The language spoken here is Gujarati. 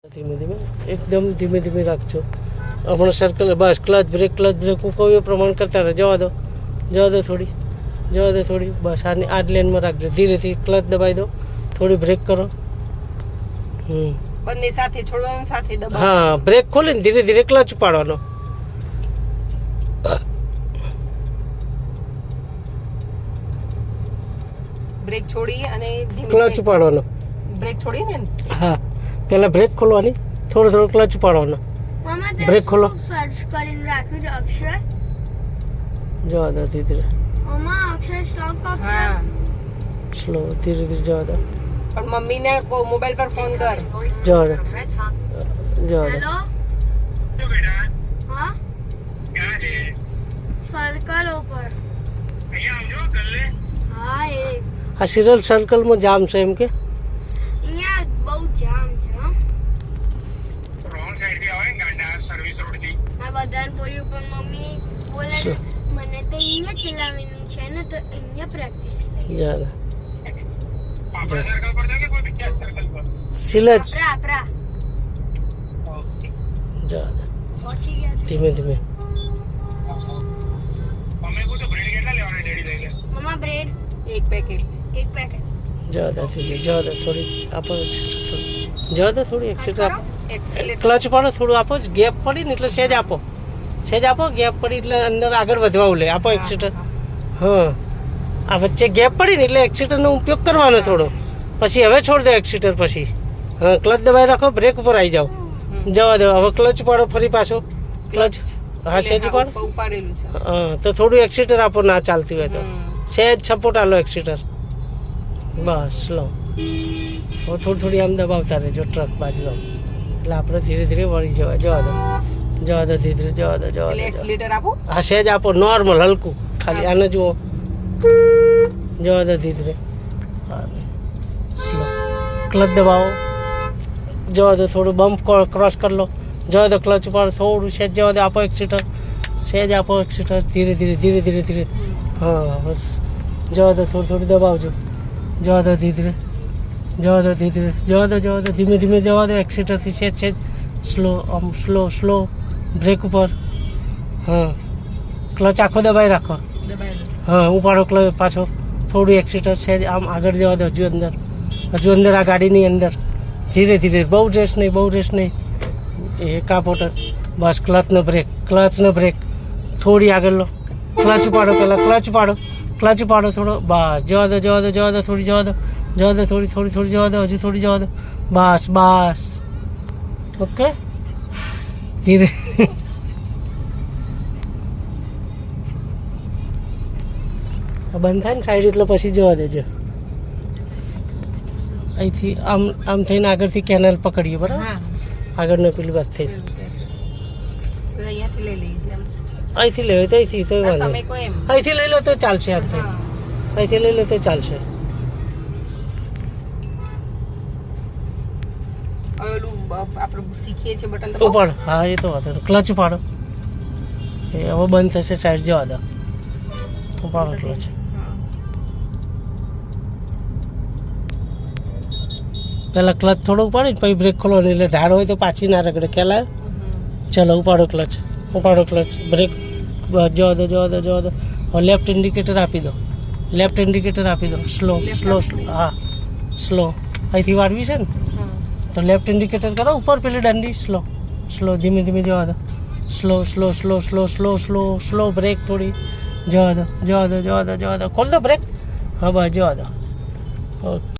ધીમે ધીમે એકદમ ધીમે ધીમે રાખજો. હમણાં સર્કલ બસ ક્લચ બ્રેક હું કહું એ પ્રમાણે કરતા રહે. જવા દો થોડી બસ આ જ લેનમાં રાખજો. ધીરેથી ક્લચ દબાવી દો, થોડી બ્રેક કરો. બંને સાથે છોડવાનું, સાથે દબાવવાનું. હા, બ્રેક ખોલીને ધીરે ધીરે ક્લચ ઉપાડવાનો. બ્રેક છોડી અને ક્લચ ઉપાડવાનો. બ્રેક છોડીને હા, પહેલા બ્રેક ખોલવાની, થોડો ક્લચ ઉપાડવાનો. બ્રેક ખોલો. સર્ચ કરીને રાખ્યું છે અક્ષર. જવા દો ધીરે ધીરે. મમ્મા અક્ષર સ્ટોક હા સ્લો ધીરે ધીરે જવા દો. પણ મમ્મીને મોબાઈલ પર ફોન કર. જવા દો. હેલો હા સર્કલ ઉપર. હા એ આ સિરિયલ સર્કલમાં જામ છે એમ કે અહીંયા બહુ જામ છે. હા બધાને બોલ્યું પણ મમ્મી બોલે શું? મને તો અહીંયા ચલાવવાની છે ને તો અહીંયા પ્રેક્ટિસ જવા દો. સિલેજ આપરા જવા દો. પહોંચી ગયા છે. ધીમે ધીમે મમ્મા બ્રેડ એક પેકેટ. જવા દો ધીરે. જવા દો થોડી આપો. જવા દો થોડી એક્સિટર આપો. એક્સિલેટર. ક્લચ પાડો, થોડું આપો. ગેપ પડી ને એટલે સેજ આપો. ગેપ પડી એટલે અંદર આગળ વધવા લે. આપો એક્સિટર. હા, આ વચ્ચે ગેપ પડી ને એટલે એક્સિટરનો ઉપયોગ કરવાનો થોડો. પછી હવે છોડ દો એક્સિટર. પછી હા, ક્લચ દબાઈ રાખો, બ્રેક ઉપર આવી જાઓ. જવા દો. હવે ક્લચ પાડો ફરી પાછો. ક્લચ હા સેજ પાડો. ઉપાડેલું છે. હા, તો થોડું એક્સિટર આપો ના ચાલતી હોય તો. સેજ સપોર્ટ આલો એક્સિટર. બસ સ્લો. હવે થોડી આમ દબાવતા રહેજો ટ્રક બાજુ આમ. એટલે આપણે ધીરે ધીરે વળી જવા દો ધીરે ધીરે. જવા દો. એટલે એક્સિલેટર આપો. હા સેજ આપો, નોર્મલ હલકું ખાલી. આને જુઓ. જવા દો ધીરે ધીરે. સ્લો. ક્લચ દબાવો. જવા દો. થોડું બમ્પ ક્રોસ કરી લો. જવા દો. ક્લચ ઉપર થોડું સેજ જવા દો. આપો એક્સિટર. સેજ આપો એક્સિટર. ધીરે ધીરે. હા બસ. જવા દો. થોડું દબાવજો. જવા દો ધીરે. જવા દો ધીમે ધીમે. જવા દો એક્સિટરથી સેજ સ્લો. આમ સ્લો બ્રેક ઉપર. હા, ક્લચ આખો દબાઈ રાખો. હા, ઉપાડો ક્લચ પાછો. થોડું એક્સિટર સેજ આમ આગળ જવા દો. હજુ અંદર આ ગાડીની અંદર. ધીરે. બહુ રેસ નહીં. એ કાપોટ. બસ ક્લચનો બ્રેક. થોડી આગળ લો. ક્લચ ઉપાડો પહેલાં. ક્લચ ઉપાડો થોડો. બસ જવા દો. થોડી જવા દો. થોડી જવા દો. હજુ થોડી જવા દો. બસ. ઓકે, ધીરે. બંધ થાય ને સાઈડ એટલે પછી જવા દેજો. અહીંથી આમ થઈને આગળથી કેનાલ પકડીએ બરાબર. આગળનો પેલી વાત થઈ. અહીંયાથી લઈ લઈએ છીએ. અહીંથી લેવો તો અહીંથી તો વાંધો તમે નહીં. કોઈ એમ. અહીંથી લઈ લો તો ચાલશે. આમ થઈ અહીંથી લઈ લો તો ચાલશે. હવે ઓલું આપણે શીખીએ છીએ બટન ઉપાડો. હા, એ તો વાંધો નહીં. ક્લચ ઉપાડો. એ હવે બંધ થશે. સાઈડ જવા દો. ઉપાડો ક્લચ. પહેલાં ક્લચ થોડો ઉપાડી પછી બ્રેક ખોલવાની. એટલે ઢાળ હોય તો પાછી ના રગડે. ખ્યાલ આવે? ચલો ઉપાડો ક્લચ. બ્રેક. જવા દો. હવે લેફ્ટ ઇન્ડિકેટર આપી દો. સ્લો. હા, સ્લો. અહીંથી વાળવી છે ને તો લેફ્ટ ઇન્ડિકેટર કરો. ઉપર પેલી દંડી. સ્લો ધીમે જવા દો. સ્લો બ્રેક થોડી. જવા દો. ખોલ દો બ્રેક. હા બસ જવા દો. ઓકે.